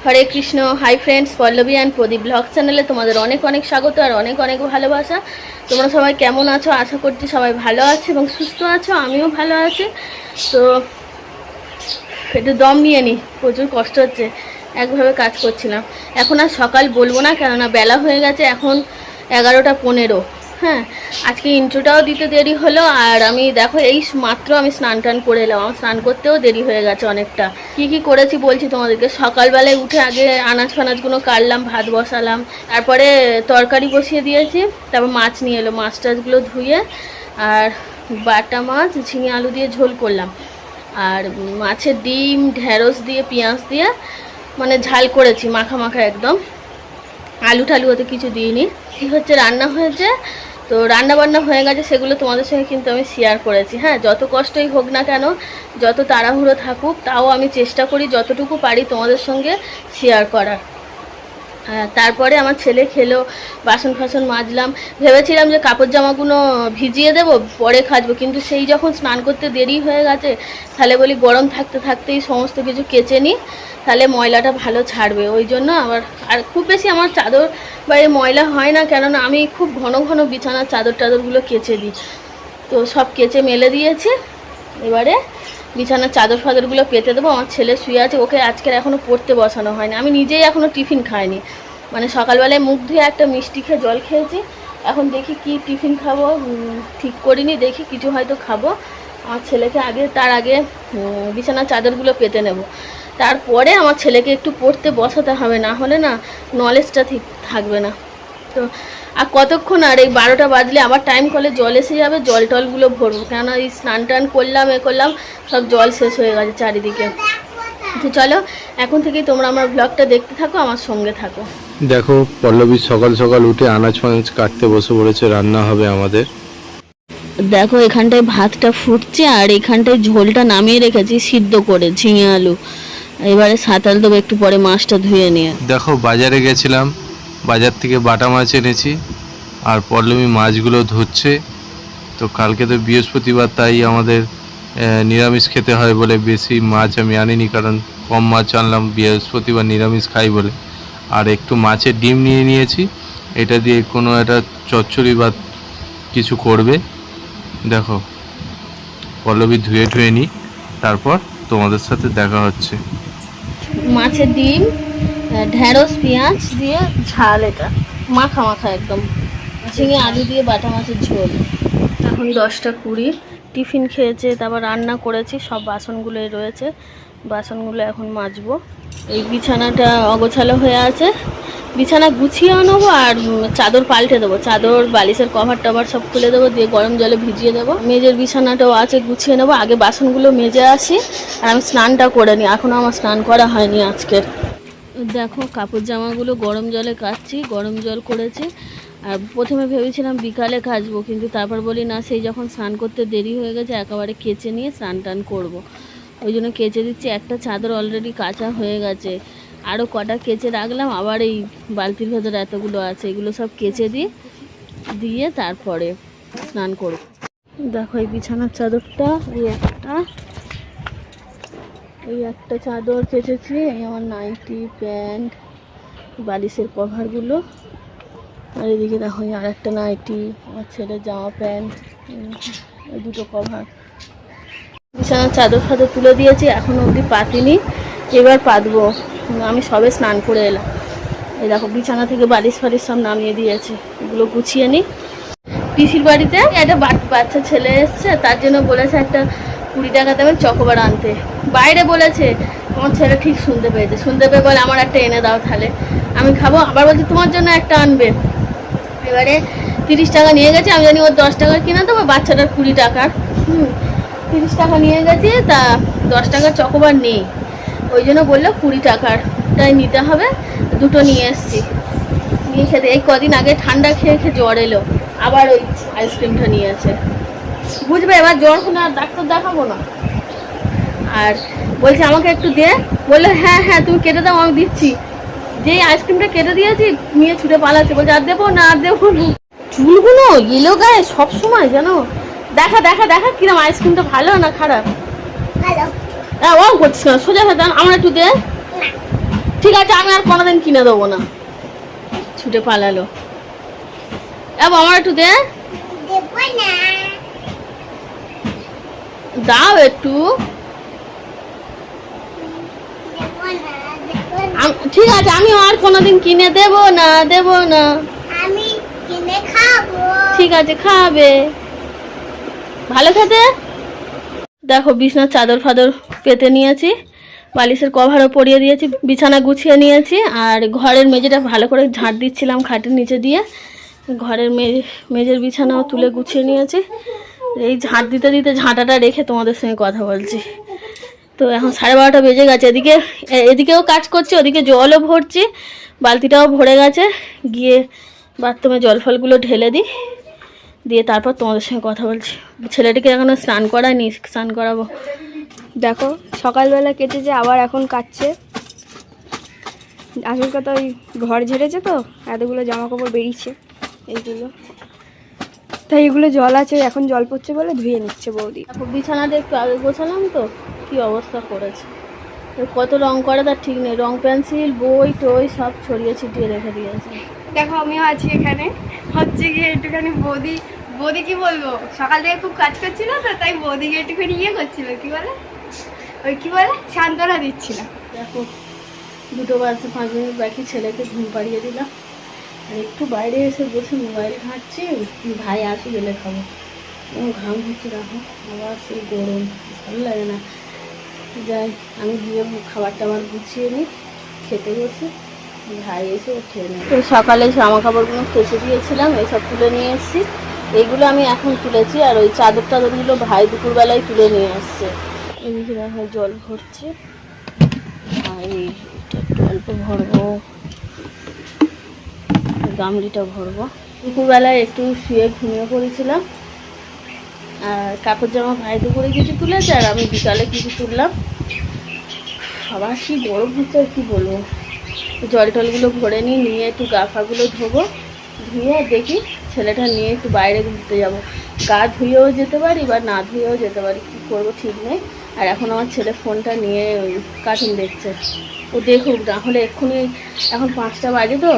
Hare Krishna. Hi friends, Pallavi and Pradeep blog চ্যানেলে তোমাদের অনেক অনেক স্বাগত আর অনেক অনেক ভালোবাসা। তোমরা সবাই কেমন আছো? আশা করছি সবাই ভালো আছো এবং সুস্থ আছো। আমিও ভালো আছি। তো একটু দম নিয়ে নিই, প্রচুর কষ্ট হচ্ছে, একভাবে কাজ করছিলাম। এখন আর সকাল বলবো না, কেননা বেলা হয়ে গেছে, এখন 11টা 15। হ্যাঁ, আজকে ইন্ট্রোটাও দিতে দেরি হলো। আর আমি দেখো এই মাত্র আমি স্নান টান করে এলাম, আমার স্নান করতেও দেরি হয়ে গেছে অনেকটা। কি কি করেছি বলছি তোমাদেরকে। সকালবেলায় উঠে আগে আনাজ ফানাজগুলো কাটলাম, ভাত বসালাম, তারপরে তরকারি বসিয়ে দিয়েছি, তারপর মাছ নিয়ে এলো, মাছ টাছগুলো ধুয়ে আর বাটা মাছ ঝিঙে আলু দিয়ে ঝোল করলাম। আর মাছের ডিম ঢেঁড়স দিয়ে পেঁয়াজ দিয়ে মানে ঝাল করেছি, মাখা মাখা একদম, আলু টালু হতে কিছু দিইনি। এই হচ্ছে রান্না হয়েছে। তো রান্না বান্না হয়ে গেছে, সেগুলো তোমাদের সঙ্গে কিন্তু আমি শেয়ার করেছি। হ্যাঁ, যত কষ্টই হোক না কেন, যত তাড়াহুড়ো থাকুক, তাও আমি চেষ্টা করি যতটুকু পারি তোমাদের সঙ্গে শেয়ার করার। তারপরে আমার ছেলে খেলো, বাসন ফাসন মাজলাম। ভেবেছিলাম যে কাপড় জামাগুলো ভিজিয়ে দেবো, পরে কাচবো, কিন্তু সেই যখন স্নান করতে দেরি হয়ে গেছে, তাহলে বলি গরম থাকতে থাকতেই সমস্ত কিছু কেচে নিই, তাহলে ময়লাটা ভালো ছাড়বে। ওই জন্য আবার আর খুব বেশি আমার চাদর বা এই ময়লা হয় না, কেননা আমি খুব ঘন ঘন বিছানার চাদর টাদরগুলো কেচে দিই। তো সব কেচে মেলে দিয়েছি, এবারে বিছানার চাদর ফাদরগুলো পেতে দেবো। আমার ছেলে শুয়ে আছে, ওকে আজকের এখনও পড়তে বসানো হয়নি। আমি নিজেই এখনও টিফিন খাইনি, মানে সকালবেলায় মুখ ধুয়ে একটা মিষ্টি খেয়ে জল খেয়েছি। এখন দেখি কি টিফিন খাবো, ঠিক করিনি, দেখি কিছু হয়তো খাবো। আমার ছেলেকে তার আগে বিছানার চাদরগুলো পেতে নেব, তারপরে আমার ছেলেকে একটু পড়তে বসাতে হবে, না হলে না নলেজটা ঠিক থাকবে না। তো আর কতক্ষণ, আর এই 12টা বাজলে আবার টাইম কলে জল এসে যাবে, জল টলগুলো ভরবো, কেননা এই স্নান টান করলাম, করলাম, সব জল শেষ হয়ে গেছে চারিদিকে। তো চলো এখন থেকেই তোমরা আমার ব্লগটা দেখতে থাকো, আমার সঙ্গে থাকো। দেখো পল্লবী সকাল সকাল উঠে আনাজ ফানাজ কাটতে বসে পড়েছে, রান্না হবে আমাদের। দেখো এখানটায় ভাতটা ফুটছে আর এখানটায় ঝোলটা নামিয়ে রেখেছি সিদ্ধ করে ঝিঙে আলু। এবারে সাঁতাল দেবো একটু পরে, মাছটা ধুয়ে নিয়ে। দেখো বাজারে গেছিলাম, বাজার থেকে বাটা মাছ এনেছি, আর পল্লবী মাছগুলো ধুচ্ছে। তো কালকে তো বৃহস্পতিবার, তাই আমাদের নিরামিষ খেতে হয় বলে বেশি মাছ আমি আনিনি, কারণ কম মাছ আনলাম, বৃহস্পতিবার নিরামিষ খাই বলে। আর একটু মাছের ডিম নিয়ে নিয়েছি, এটা দিয়ে কোনো একটা চচ্চড়ি বা কিছু করবে। দেখো পল্লবী ধুয়ে ধুয়ে নিই, তারপর তোমাদের সাথে দেখা হচ্ছে। মাছের ডিম ঢেঁড়স পেঁয়াজ দিয়ে ঝাল, এটা মাখা মাখা একদম, ঝিঙে আলু দিয়ে বাটা মাছের ঝোল। এখন 10টা 20, টিফিন খেয়েছে, তারপর রান্না করেছি, সব বাসনগুলোই রয়েছে, বাসনগুলো এখন মাজবো। এই বিছানাটা অগোছালো হয়ে আছে, বিছানা গুছিয়ে নেবো আর চাদর পাল্টে দেবো, চাদর বালিশের কভার টভার সব খুলে দেবো, দিয়ে গরম জলে ভিজিয়ে দেবো। মেজের বিছানাটাও আছে, গুছিয়ে নেবো। আগে বাসনগুলো মেজে আসি আর আমি স্নানটা করে নিই, এখনও আমার স্নান করা হয়নি আজকের। দেখো কাপড় জামাগুলো গরম জলে কাচ্ছি, গরম জল করেছি। আর প্রথমে ভেবেছিলাম বিকালে কাচবো, কিন্তু তারপর বলি না, সেই যখন স্নান করতে দেরি হয়ে গেছে, একেবারে কেচে নিয়ে স্নান টান করবো, ওই জন্য কেচে দিচ্ছি। একটা চাদর অলরেডি কাচা হয়ে গেছে, আরও কটা কেচে রাখলাম, আবার এই বালতির ভেতরে এতগুলো আছে, এগুলো সব কেচে দিয়ে তারপরে স্নান করব। দেখো এই বিছানার চাদরটা, এই একটা চাদর কেচেছি, এই আমার নাইটি প্যান্ট বালিশের কভারগুলো, আর এদিকে দেখো আর একটা নাইটি, আমার ছেলের জামা প্যান্ট, এই দুটো কভার। বিছানার চাদর ফাদর তুলে দিয়েছি, এখনও অবধি পাতিনি, এবার পাতবো। আমি সবে স্নান করে এলাম। এই দেখো বিছানা থেকে বালিশ ফালিশ সব নামিয়ে দিয়েছি, এগুলো গুছিয়ে নিই। পিসির বাড়িতে একটা বাচ্চা ছেলে এসছে, তার জন্য বলেছে একটা 20 টাকা দেবেন চকোবার আনতে, বাইরে বলেছে। আমার ছেলে ঠিক শুনতে পেয়েছে, শুনতে পেয়ে বলে আমার একটা এনে দাও, তাহলে আমি খাবো। আবার বলছে তোমার জন্য একটা আনবে। এবারে 30 টাকা নিয়ে গেছে, আমি জানি ওর 10 টাকার কিনা দেবো, বাচ্চাটার 20 টাকার। 30 টাকা নিয়ে গেছি, তা 10 টাকার চকোবার নেই, ওই জন্য বললো 20 টাকারটাই নিতে হবে। দুটো নিয়ে এসছি, নিয়ে খেতে। এই কদিন আগে ঠান্ডা খেয়ে খেয়ে জ্বর এলো, আবার ওই আইসক্রিমটা নিয়েছে। বুঝবে, এবার জ্বর হলে আর ডাক্তার দেখাবো না। আর বলছে আমাকে একটু দে, বললো হ্যাঁ হ্যাঁ তুমি কেটে দাও, আমি দিচ্ছি। যেই আইসক্রিমটা কেটে দিয়েছি, নিয়ে ছুটে পালাচ্ছে, বলছে আর দেবো না, আর দেবো না। চুলগুলো এলো গায়ে সবসময় যেন। দেখা দেখা দেখা কিরম আইসক্রিমটা ভালো না খারাপ? হ্যাঁ, ও করছিস না, সোজা খেতাম, আমার একটু দে। ঠিক আছে, আমি আর কোনোদিন কিনে দেবো না। ছুটে পালালো। আমার একটু দে, দাও একটু। ঠিক আছে, আমি আর কোনোদিন কিনে দেব না, আমি কিনে খাবো। ঠিক আছে, খাবে, ভালো খেতে। দেখো বিছানার চাদর ফাদর পেতে নিয়েছি, বালিশের কভারও পরিয়ে দিয়েছি, বিছানা গুছিয়ে নিয়েছি। আর ঘরের মেঝেটা ভালো করে ঝাঁট দিচ্ছিলাম খাটের নিচে দিয়ে। ঘরের মেঝের বিছানাও তুলে গুছিয়ে নিয়েছি। এই ঝাঁট দিতে দিতে ঝাঁটাটা রেখে তোমাদের সঙ্গে কথা বলছি। তো এখন 12:30 বেজে গেছে। এদিকেও কাজ করছি, ওদিকে জলও ভরছি, বালতিটাও ভরে গেছে। গিয়ে বাথরুমে জল ফলগুলো ঢেলে দিই, দিয়ে তারপর তোমাদের সঙ্গে কথা বলছি। ছেলেটিকে এখনও স্নান করায়নি, স্নান করাবো। দেখো সকালবেলা কেটেছে, আবার এখন কাটছে। আসল কথা ওই ঘর ঝেড়েছে তো, এতগুলো জামা কাপড় বেরিয়েছে এইগুলো, তাই এগুলো জল আছে, এখন জল পড়ছে বলে ধুয়ে নিচ্ছে বৌদি। বিছানাটা একটু আগে গোছালাম তো কি অবস্থা করেছে। কত রং করে তার ঠিক নেই, রং পেন্সিল বই টই সব ছড়িয়ে ছিটিয়ে রেখে দিয়েছে। দেখো আমিও আছি এখানে, হচ্ছে গিয়ে একটুখানি বৌদি কি বলবো, সকাল থেকে খুব কাজ করছিল তো, তাই বৌদিকে একটুখানি করছিল, কি বলে সান্ত্বনা দিচ্ছিল। দেখো 2:05 বাকি, ছেলেকে ঘুম পাড়িয়ে দিলাম। আর একটু বাইরে এসে বসে মোবাইল ঘাঁটছি, ভাই আসি গেলে খাবো। ঘাম হচ্ছে, দেখো আবার সেই গরম, ভালো লাগে না। যাই, আমি গিয়ে খাবার টাবার গুছিয়ে নিই, খেতে বসে ভাই এসে খেয়ে নেই। তো সকালে জামা কাপড়গুলো কেচে দিয়েছিলাম, এইসব তুলে নিয়ে এসেছি। এইগুলো আমি এখন তুলেছি, আর ওই চাদর টাদরগুলো ভাই দুপুরবেলায় তুলে নিয়ে আসছে। এদিকে দেখো জল ভরছে, আর এইটা একটু অল্প ভরবো, গামলিটা ভরবো। দুপুরবেলায় একটু শুয়ে ঘুমিয়ে পড়েছিলাম, আর কাপড় জামা ভাই দুপুরে কিছু তুলেছে, আর আমি বিকালে কিছু তুললাম। আবার কি গরম হচ্ছে আর কি বলবো। জল টলগুলো ভরে নিয়ে একটু গা ফাগুলো ধোবো, ধুয়ে দেখি ছেলেটা নিয়ে একটু বাইরে ঘুরতে যাব। গা ধুয়েও যেতে পারি বা না ধুয়েও যেতে পারি, কী করবো ঠিক নেই। আর এখন আমার ছেলে ফোনটা নিয়ে ওই কার্টুন দেখছে, ও দেখুক, না হলে এক্ষুনি এখন 5টা বাজে তো,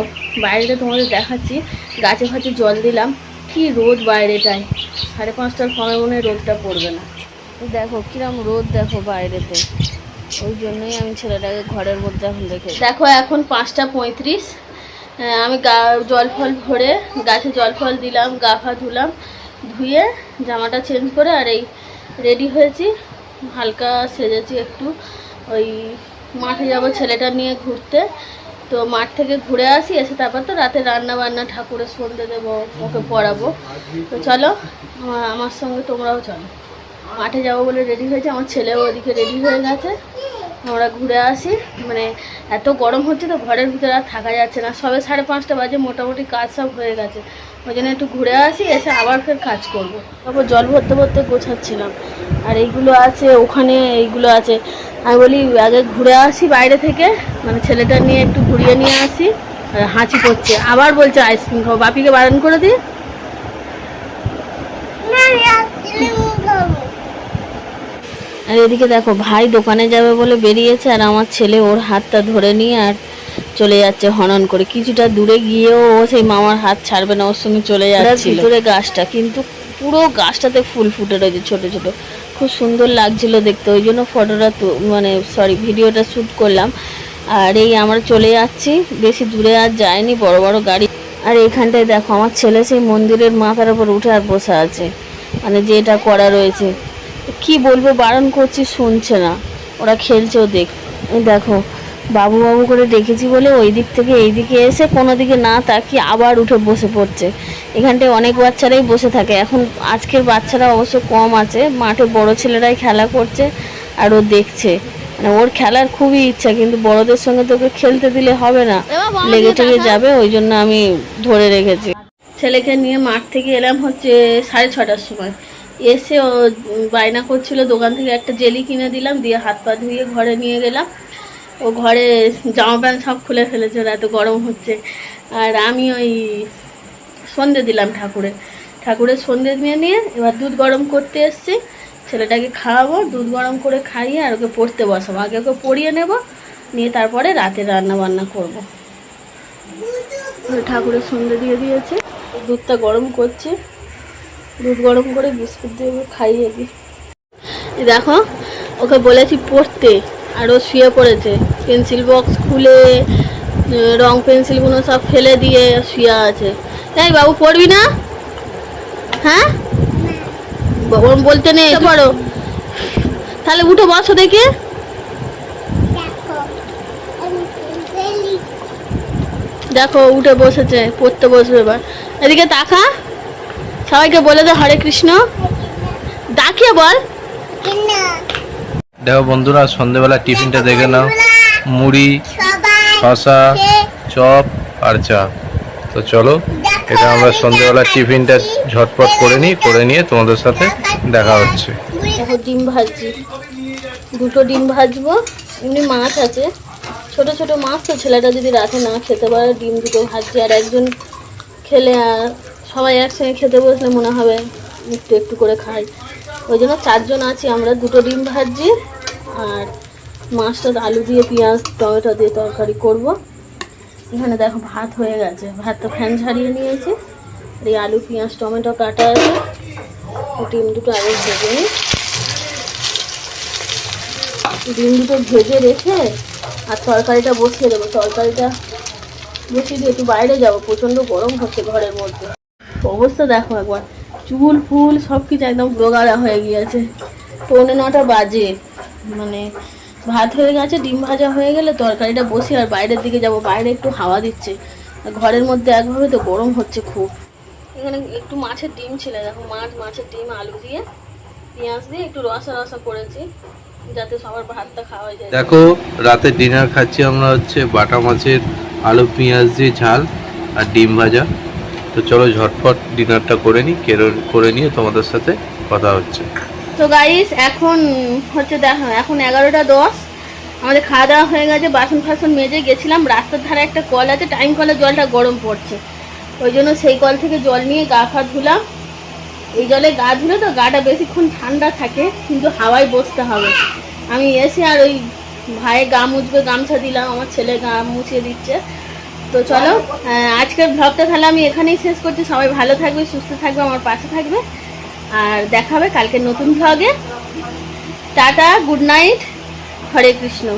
বাইরেটা তোমাদের দেখাচ্ছি। গাছে ফাছে জল দিলাম, কি রোদ বাইরেটায়, 5:30টার সময় মনে হয় রোদটা পড়বে না। দেখো কিরম রোদ, দেখো বাইরেতে, ওই জন্যই আমি ছেলেটাকে ঘরের মধ্যে এখন রেখে। দেখো এখন 5:35, আমি জল ফল ভরে গাছে জল ফল দিলাম, গা ফা ধুলাম, ধুয়ে জামাটা চেঞ্জ করে আর এই রেডি হয়েছি, হালকা সেজেছি একটু। ওই মাঠে যাব ছেলেটা নিয়ে ঘুরতে, তো মাঠ থেকে ঘুরে আসি, এসে তারপর তো রাতে রান্না বান্না, ঠাকুরের সন্ধে দেবো, ওকে পড়াবো। তো চলো আমার সঙ্গে তোমরাও চলো, মাঠে যাবো বলে রেডি হয়েছে, আমার ছেলেও ওদিকে রেডি হয়ে গেছে। আমরা ঘুরে আসি, মানে এত গরম হচ্ছে তো ঘরের ভিতরে আর থাকা যাচ্ছে না। সবে 5:30 বাজে, মোটামুটি কাজ সব হয়ে গেছে, ওই জন্য একটু ঘুরে আসি, এসে আবার ফের কাজ করবো। তারপর জল ভরতে ভরতে গোছাচ্ছিলাম, আর এইগুলো আছে ওখানে, এইগুলো আছে। আমি বলি আগে ঘুরে আসি বাইরে থেকে, মানে ছেলেটা নিয়ে একটু ঘুরিয়ে নিয়ে আসি। আর হাঁচি করছে, আবার বলছে আইসক্রিম খাবো, বাপিকে বারণ করে দিই। আর এদিকে দেখো ভাই দোকানে যাবে বলে বেরিয়েছে, আর আমার ছেলে ওর হাতটা ধরে নিয়ে আর চলে যাচ্ছে হনন করে। কিছুটা দূরে গিয়েও ও সেই মামার হাত ছাড়বে না, ওর সঙ্গে চলে যাচ্ছে। ভিতরে গাছটা কিন্তু পুরো গাছটাতে ফুল ফুটে রয়েছে ছোট ছোট, খুব সুন্দর লাগছিল দেখতে, ওই জন্য ফটোটা ভিডিওটা শ্যুট করলাম। আর এই আমরা চলে যাচ্ছি, বেশি দূরে আর যায়নি, বড় বড় গাড়ি। আর এইখানটায় দেখো আমার ছেলে সেই মন্দিরের মাথার উপর উঠে আর বসে আছে, মানে যেটা করা রয়েছে। কি বলবো, বারণ করছি শুনছে না, ওরা খেলছেও দেখো বাবু বাবু করে ডেকেছি বলে ওই দিক থেকে এই দিকে এসে কোনো দিকে না তাকিয়ে আবার উঠে বসে পড়ছে। এখানটায় অনেক বাচ্চারাই বসে থাকে, এখন আজকের বাচ্চারা অবশ্য কম আছে, মাঠে বড় ছেলেরাই খেলা করছে আর ও দেখছে। মানে ওর খেলার খুবই ইচ্ছা, কিন্তু বড়দের সঙ্গে তোকে খেলতে দিলে হবে না, লেগে টেগে যাবে, ওই জন্য আমি ধরে রেখেছি। ছেলেকে নিয়ে মাঠ থেকে এলাম হচ্ছে 6:30টার সময়। এসে ও বায়না করছিল, দোকান থেকে একটা জেলি কিনে দিলাম, দিয়ে হাত পা ধুয়ে ঘরে নিয়ে গেলাম। ও ঘরে জামা প্যান্ট সব খুলে ফেলেছে, এত গরম হচ্ছে। আর আমি ওই সন্ধে দিলাম ঠাকুরের সন্ধে নিয়ে এবার দুধ গরম করতে এসছি, ছেলেটাকে খাওয়াবো, দুধ গরম করে খাইয়ে আর ওকে পড়তে বসাবো। আগে ওকে পড়িয়ে নেব, নিয়ে তারপরে রাতে রান্না বান্না করবো। ঠাকুরের সন্ধ্যে দিয়ে দিয়েছে, দুধটা গরম করছে, দুধ গরম করে বিস্কুট দিয়ে খাইয়ে দিই। দেখো ওকে বলেছি পড়তে, আর ও শুয়ে পড়েছে, পেন্সিল বক্স খুলে রং পেন্সিলগুলো সব ফেলে দিয়ে শুয়ে আছে। এই বাবু পড়বি না? হ্যাঁ বলতে নেই, পড়ো তাহলে, উঠে বসো দেখি। দেখো উঠে বসেছে, পড়তে বসবে এবার। এদিকে তাকা, সবাইকে বলে দে হরে কৃষ্ণ, ডাকিয়ে বল। দেখো বন্ধুরা, সন্ধেবেলা টিফিনটা দেখে নাও, মুড়ি, শশা, চপ আর চা। তো চলো এটা আমরা সন্ধেবেলা টিফিনটা ঝটপট করে নিই, করে নিয়ে তোমাদের সাথে দেখা হচ্ছে। দেখো ডিম ভাজছি, দুটো ডিম ভাজবো। এমনি মাছ আছে, ছোট ছোট মাছ, তো ছেলেটা যদি রাতে না খেতে পারে ডিম দুটো ভাজছি। আর একজন খেলে সবাই একসঙ্গে খেতে বসলে মনে হবে একটু একটু করে খাই, ওই জন্য 4 জন আছি আমরা। দুটো ডিম ভাজছি আর মাছটা আলু দিয়ে পেঁয়াজ টমেটো দিয়ে তরকারি করব। এখানে দেখো ভাত হয়ে গেছে, ভাতটা ফ্যান ঝাড়িয়ে নিয়েছি। আর এই আলু পেঁয়াজ টমেটো কাটা আছে, ডিম দুটো আগে ভেজে নিই। ডিম দুটো ভেজে রেখে আর তরকারিটা বসিয়ে দেবো। তরকারিটা বসিয়ে দিয়ে একটু বাইরে যাবো, প্রচণ্ড গরম হচ্ছে ঘরের মধ্যে। অবস্থা দেখো একবার, চুল ফুল সব কিছু একদম রোগাড়া হয়ে গিয়েছে। 8:45 বাজে, মানে ভাত হয়ে গেছে, ডিম ভাজা হয়ে গেলে তরকারিটা বসি আর বাইরের দিকে যাব। বাইরে একটু হাওয়া দিচ্ছে, ঘরের মধ্যে একভাবে তো গরম হচ্ছে খুব। এখানে একটু মাছের ডিম ছিল, দেখো মাছের ডিম আলু দিয়ে পেঁয়াজ দিয়ে একটু রসা রসা করেছি, যাতে সবার ভাতটা খাওয়া যায়। দেখো রাতে ডিনার খাচ্ছি আমরা হচ্ছে বাটা মাছের আলু পেঁয়াজ দিয়ে ঝাল আর ডিম ভাজা। তো চলো ঝটপট ডিনারটা করে নিই, করে নিয়ে তোমাদের সাথে কথা হচ্ছে। তো গাইস এখন হচ্ছে দেখো, এখন 11:10, আমাদের খাওয়া দাওয়া হয়ে গেছে, বাসন ফাসন মেজে গেছিলাম। রাস্তার ধারে একটা কল আছে, টাইম কলের জলটা গরম পড়ছে, ওই জন্য সেই কল থেকে জল নিয়ে গা ফা ধুলাম। এই জলে গা ধুলে তো গাটা বেশিক্ষণ ঠান্ডা থাকে, কিন্তু হাওয়ায় বসতে হবে। আমি এসে আর ওই ভাইয়ে গা মুছবে, গামছা দিলাম, আমার ছেলে গা মুছিয়ে দিচ্ছে। তো চলো আজকের ব্লগটা তাহলে আমি এখানেই শেষ করছি। সবাই ভালো থাকবে, সুস্থ থাকবে, আমার পাশে থাকবে, আর দেখা হবে কালকে নতুন ব্লগে। টাটা, গুড নাইট, হরে কৃষ্ণ।